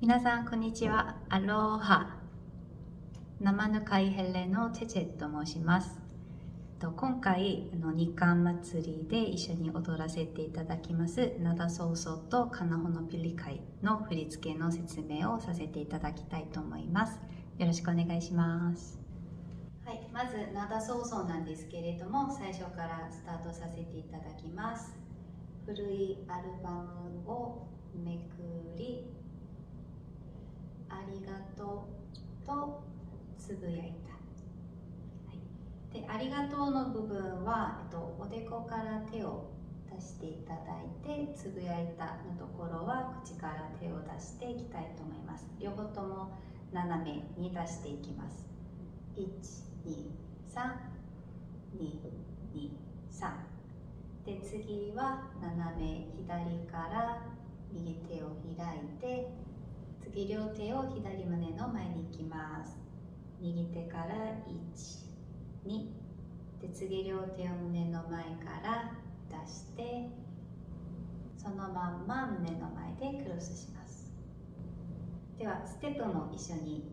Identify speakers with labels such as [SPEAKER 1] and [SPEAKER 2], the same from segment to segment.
[SPEAKER 1] 皆さんこんにちは。アロハ。生ぬかいヘレのチェチェと申します。今回日韓祭りで一緒に踊らせていただきますナダソウソとカナホのピリカイの振り付けの説明をさせていただきたいと思います。よろしくお願いします。はい、まずナダソウソなんですけれども、最初からスタートさせていただきます。古いアルバムをめくり、ありがとうとつぶやいた。はい、でありがとうの部分は、おでこから手を出していただいて、つぶやいたのところは口から手を出していきたいと思います。両方とも斜めに出していきます。1、2、3、2、2、3。で次は斜め左から右手を開いて、次両手を左胸の前に行きます。右手から1、2で次両手を胸の前から出して、そのまんま胸の前でクロスします。ではステップも一緒に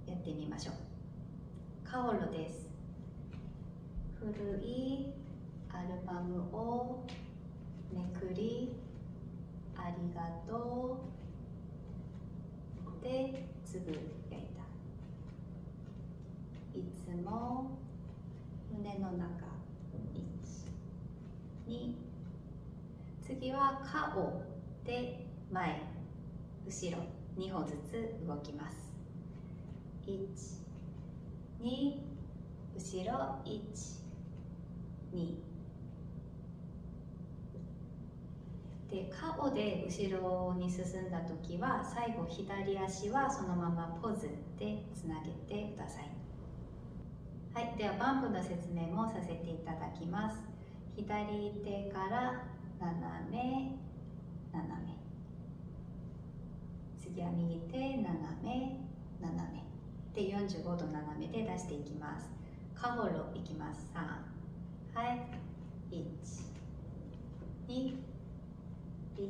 [SPEAKER 1] やってみましょう。カオロです。古いアルバムをめくり、ありがとうでつぶやいた。いつも胸の中、1、2、次は顔で前、後ろ2歩ずつ動きます。1、2、後ろ1、2で、顔で後ろに進んだ時は最後左足はそのままポーズでつなげてください。はい、ではバンプの説明もさせていただきます。左手から斜め斜め、次は右手斜め斜めで45度斜めで出していきます。カホロいきます。3、はい、1、2、1、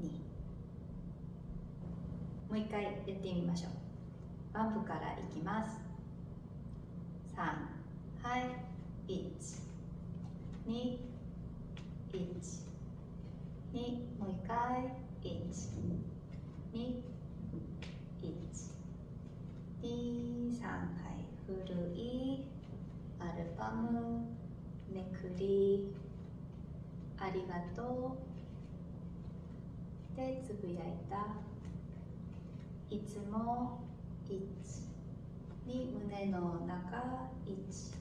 [SPEAKER 1] 2。もう一回やってみましょう。バンプからいきます。3、はい、1、2、1、2、もう一回、1、2、1、2、3、はい、古いアルバムめくり、ありがとうでつぶやいた。いつも1、2、胸の中1、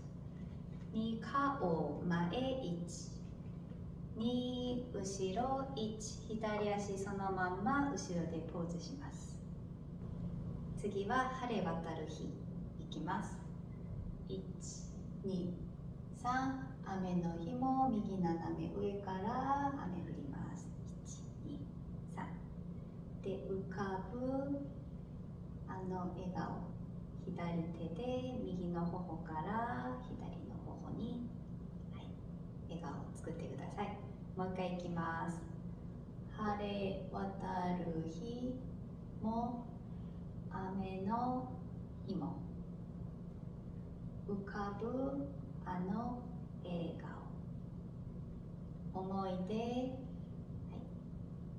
[SPEAKER 1] 2、顔前1、2、後ろ1、左足そのまんま後ろでポーズします。次は晴れ渡る日いきます。1、2、3、雨の日も右斜め上から雨降ります。1、2、3で浮かぶ笑顔、左手で右の頬から左の頬に、はい、笑顔を作ってください。もう一回いきます。晴れ渡る日も雨の日も浮かぶ笑顔、思い出、はい、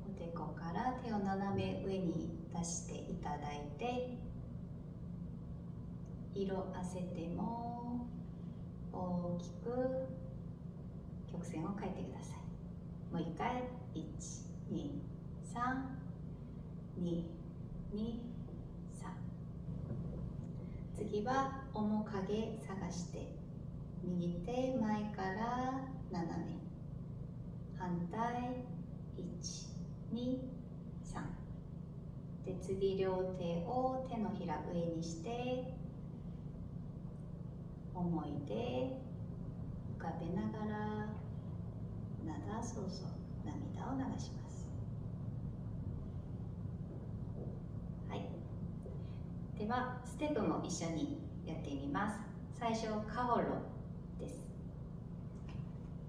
[SPEAKER 1] おでこから手を斜め上に出していただいて、色あせても大きく曲線を描いてください。もう一回、1、2、3、2、2、3。次は面影探して、右手前から斜め、反対、1、2、3。で次両手を手のひら上にして、思い出浮かべながらそうそう涙を流します。はい、ではステップも一緒にやってみます。最初カオロです。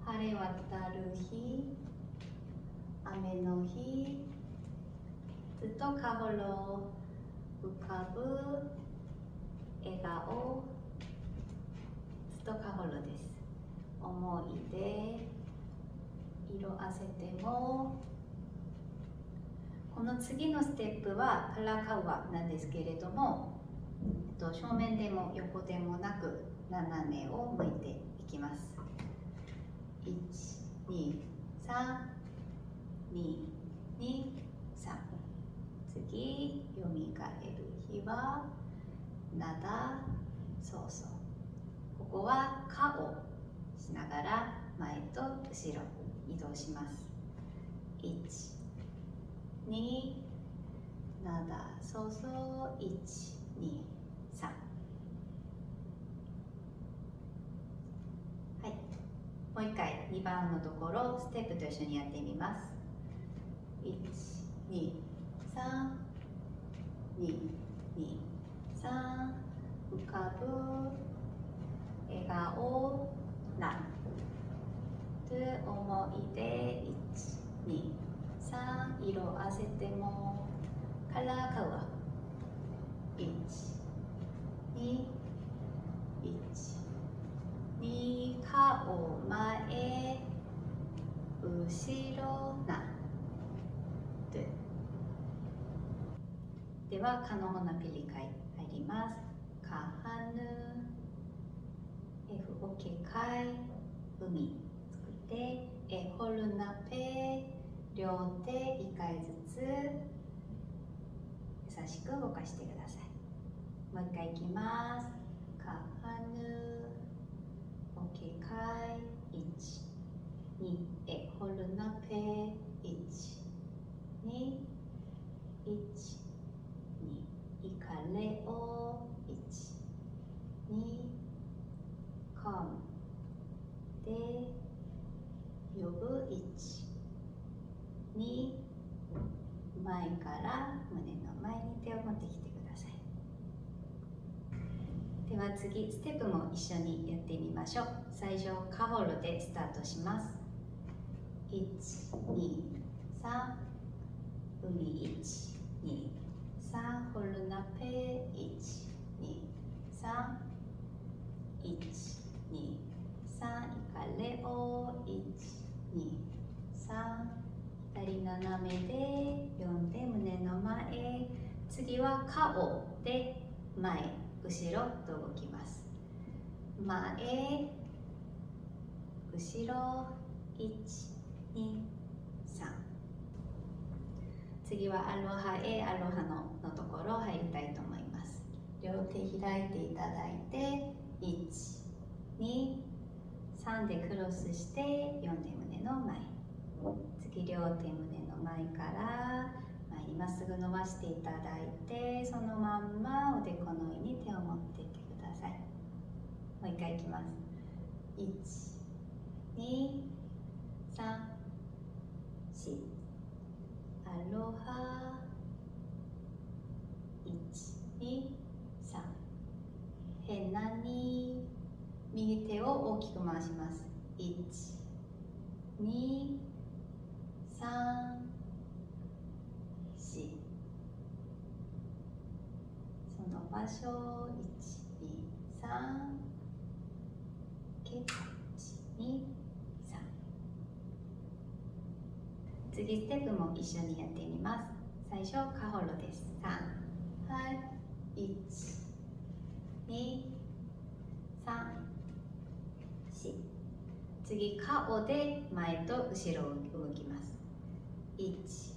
[SPEAKER 1] 晴れ渡る日、雨の日、ずっととカホロ、浮かぶ笑顔、ストカホロです。思い出、色あせても。この次のステップはカラカウアなんですけれども、正面でも横でもなく斜めを向いていきます。1、2、3、2、2、3。次、よみがえる日は、なだ、そうそう。ここは顔しながら前と後ろ移動します。1、2、なだ、そうそう、1、2、3。はい。もう一回2番のところステップと一緒にやってみます。1、2、3、2、2、3。浮かぶ笑顔、なで思い出、1、2、3。色あせてもカラーカウア、1、2、1、2。顔前、後ろ、なでは、カノホナピリカイ入ります。カハヌ、F オケカイ、海作って、ホルナペ、両手1回ずつ優しく動かしてください。もう一回いきます。カハヌ、オケカイ、1、2、ホルナペ、1、2、1、イカレオ、1、2、コムで呼ぶ、1、2、前から胸の前に手を持ってきてください。では次、ステップも一緒にやってみましょう。最初、カホロでスタートします。1、2、3、海、1、2、3、ホルナペ、1、2、3、1、2、3、イカレオ、1、2、3、左斜めで読んで胸の前。次は顔で前、後ろと動きます。前、後ろ、1、2、3。次はアロハへ、アロハのところ入りたいと思います。両手開いていただいて、1、2、3でクロスして4で胸の前。次、両手胸の前から前にまっすぐ伸ばしていただいて、そのまんまおでこの上に手を持っていってください。もう一回いきます。1、2、3、4。アロハ、1、2、3。変なに、右手を大きく回します。1、2、3、4。その場所、1、2、3。1、2、3。次、ステップも一緒にやってみます。最初、カホロです。3、はい、1、2、3、4。次、顔で前と後ろを動きます。1、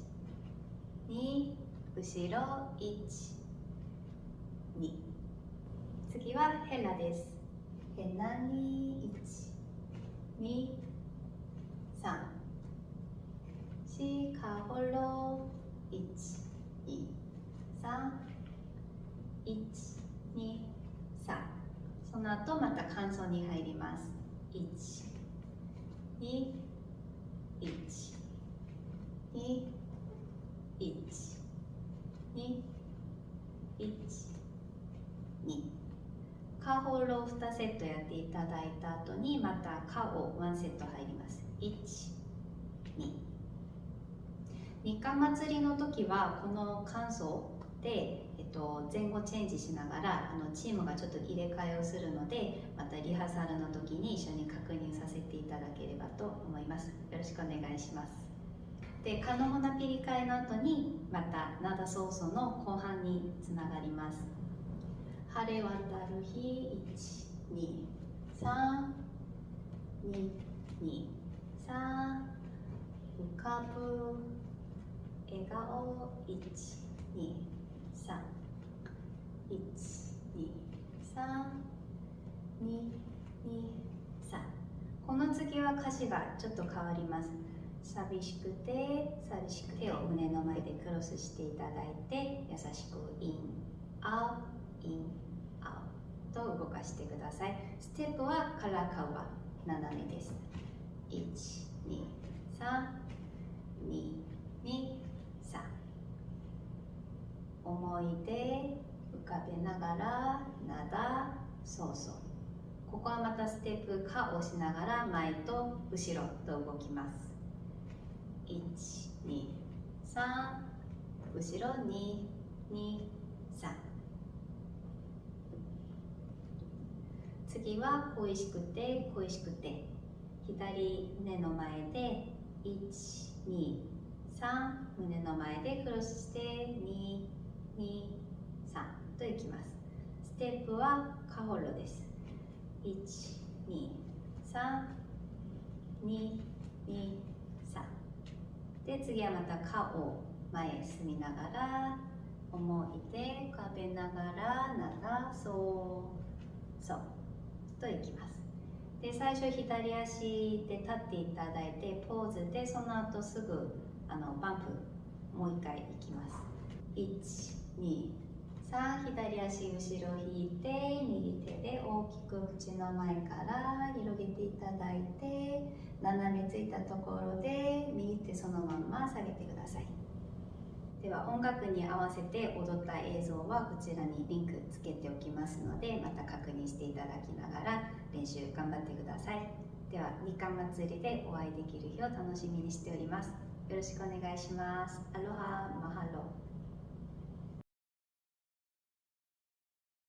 [SPEAKER 1] 2、後ろ、1、2。次はヘラです。ヘラに、1、2、3。4、カホロ、1、2、3、1、2、3。その後また間奏に入ります。1、2、1、2、1、2、1、2。カホロを2セットやっていただいた後にまたカを1セット入ります。1、2。日韓祭りの時はこの感想で、前後チェンジしながらチームがちょっと入れ替えをするので、またリハーサルの時に一緒に確認させていただければと思います。よろしくお願いします。で、可能な切り替えの後にまた灘ソーソの後半につながります。晴れ渡る日、1、2、3、2、2、3、浮かぶ笑顔、1、2、3、1、2、3、2、2、3。この次は歌詞がちょっと変わります。寂しくて手を胸の前でクロスしていただいて、優しくインアウインアウと動かしてください。ステップはカラカワ斜めです。1、2、3、2、2、3。思い出浮かべながら灘ソーソー。ここはまたステップカをしながら前と後ろと動きます。1、2、3、後ろ2、2、3。次は恋しくて左胸の前で1、2、3、胸の前でクロスして2、2、3といきます。ステップはカホロです。1、2、3、2、2、3。で、次はまたカを前へ進みながら、思い出浮かべながら灘そうそうといきます。で、最初左足で立っていただいてポーズで、その後すぐバンプもう一回いきます。1、2、3、左足後ろ引いて、右手で大きく口の前から広げていただいて、斜めついたところで右手そのまま下げてください。では音楽に合わせて踊った映像はこちらにリンクつけておきますので、また確認していただきながら練習頑張ってください。では日韓祭りでお会いできる日を楽しみにしております。よろしくお願いします。アロハ、マハロ。